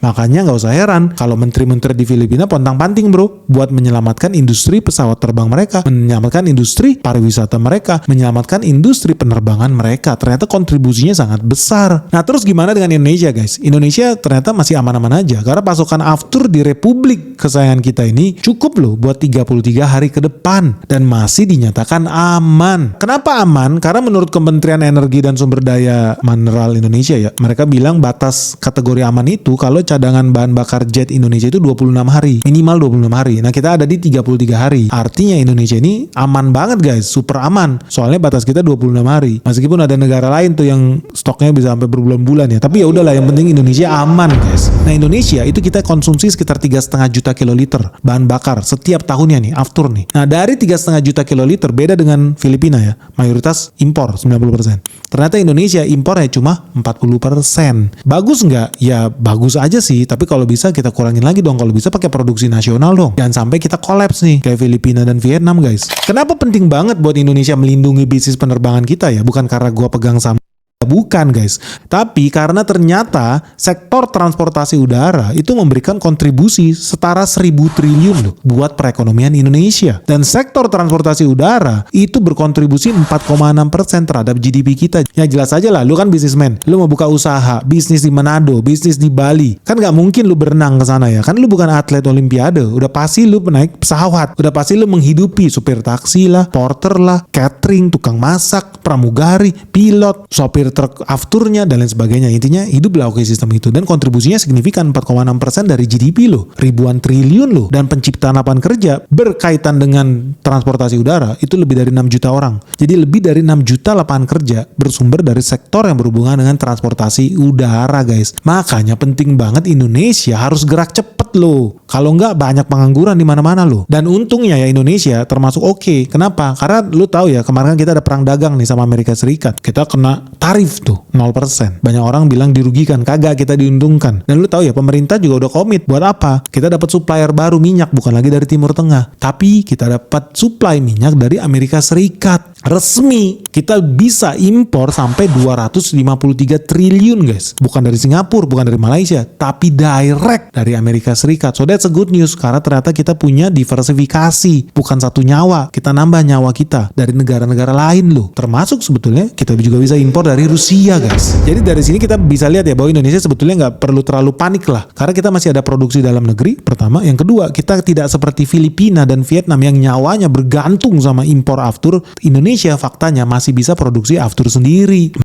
Makanya nggak usah heran kalau menteri-menteri di Filipina pontang-panting bro, buat menyelamatkan industri pesawat terbang mereka, menyelamatkan industri pariwisata mereka, menyelamatkan industri penerbangan mereka. Ternyata kontribusinya sangat besar. Nah terus gimana dengan Indonesia guys? Indonesia ternyata masih aman-aman aja, karena pasokan aftur di Republik kesayangan kita ini cukup loh buat 33 hari ke depan dan masih dinyatakan aman. Kenapa aman? Karena menurut Kementerian Energi dan Sumber Daya Mineral Indonesia ya, mereka bilang batas kategori aman itu kalau cadangan bahan bakar jet Indonesia itu 26 hari, minimal 26 hari. Nah kita ada di 33 hari. Artinya Indonesia ini aman banget guys, super aman. Soalnya batas kita 26 hari. Meskipun ada negara lain tuh yang stoknya bisa sampai berbulan-bulan ya. Tapi ya udahlah, yang penting Indonesia aman guys. Nah Indonesia itu kita konsumsi sekitar 3,5 juta kiloliter bahan bakar setiap tahunnya nih, aftur nih. Nah dari 3,5 juta kiloliter beda dengan Filipina ya, mayoritas impor 90%. Ternyata Indonesia impornya cuma 40%. Bagus nggak? Ya bagus aja sih, tapi kalau bisa kita kurangin lagi dong, kalau bisa pakai produksi nasional dong. Jangan sampai kita kolaps nih kayak Filipina dan Vietnam guys. Kenapa penting banget buat Indonesia melindungi bisnis penerbangan kita ya? Bukan karena gua pegang saham, bukan guys, tapi karena ternyata sektor transportasi udara itu memberikan kontribusi setara 1.000 triliun loh buat perekonomian Indonesia. Dan sektor transportasi udara itu berkontribusi 4,6% terhadap GDP kita. Ya jelas aja lah, lu kan bisnismen, lu mau buka usaha, bisnis di Manado, bisnis di Bali, kan nggak mungkin lu berenang ke sana ya, kan lu bukan atlet olimpiade, udah pasti lu naik pesawat, udah pasti lu menghidupi supir taksi lah, porter lah, catering, tukang masak, pramugari, pilot, sopir truk afturnya dan lain sebagainya. Intinya hiduplah oke sistem itu, dan kontribusinya signifikan 4,6% dari GDP loh, ribuan triliun loh. Dan penciptaan lapangan kerja berkaitan dengan transportasi udara itu lebih dari 6 juta orang. Jadi lebih dari 6 juta lapangan kerja bersumber dari sektor yang berhubungan dengan transportasi udara guys. Makanya penting banget Indonesia harus gerak cepet loh. Kalau nggak banyak pengangguran di mana-mana loh. Dan untungnya ya Indonesia termasuk oke. Kenapa? Karena lu tahu ya, kemarin kan kita ada perang dagang nih sama Amerika Serikat. Kita kena tarif tuh 0%. Banyak orang bilang dirugikan, kagak, kita diuntungkan. Dan lu tahu ya, pemerintah juga udah komit buat apa? Kita dapat supplier baru minyak, bukan lagi dari Timur Tengah, tapi kita dapat supply minyak dari Amerika Serikat. Resmi kita bisa impor sampai 253 triliun guys. Bukan dari Singapura, bukan dari Malaysia, tapi direct dari Amerika Serikat. So that's a good news, karena ternyata kita punya diversifikasi, bukan satu nyawa, kita nambah nyawa kita dari negara-negara lain loh. Termasuk sebetulnya kita juga bisa impor dari Rusia guys. Jadi dari sini kita bisa lihat ya bahwa Indonesia sebetulnya nggak perlu terlalu panik lah, karena kita masih ada produksi dalam negeri, pertama. Yang kedua, kita tidak seperti Filipina dan Vietnam yang nyawanya bergantung sama impor aftur. Indonesia faktanya masih bisa produksi aftur sendiri.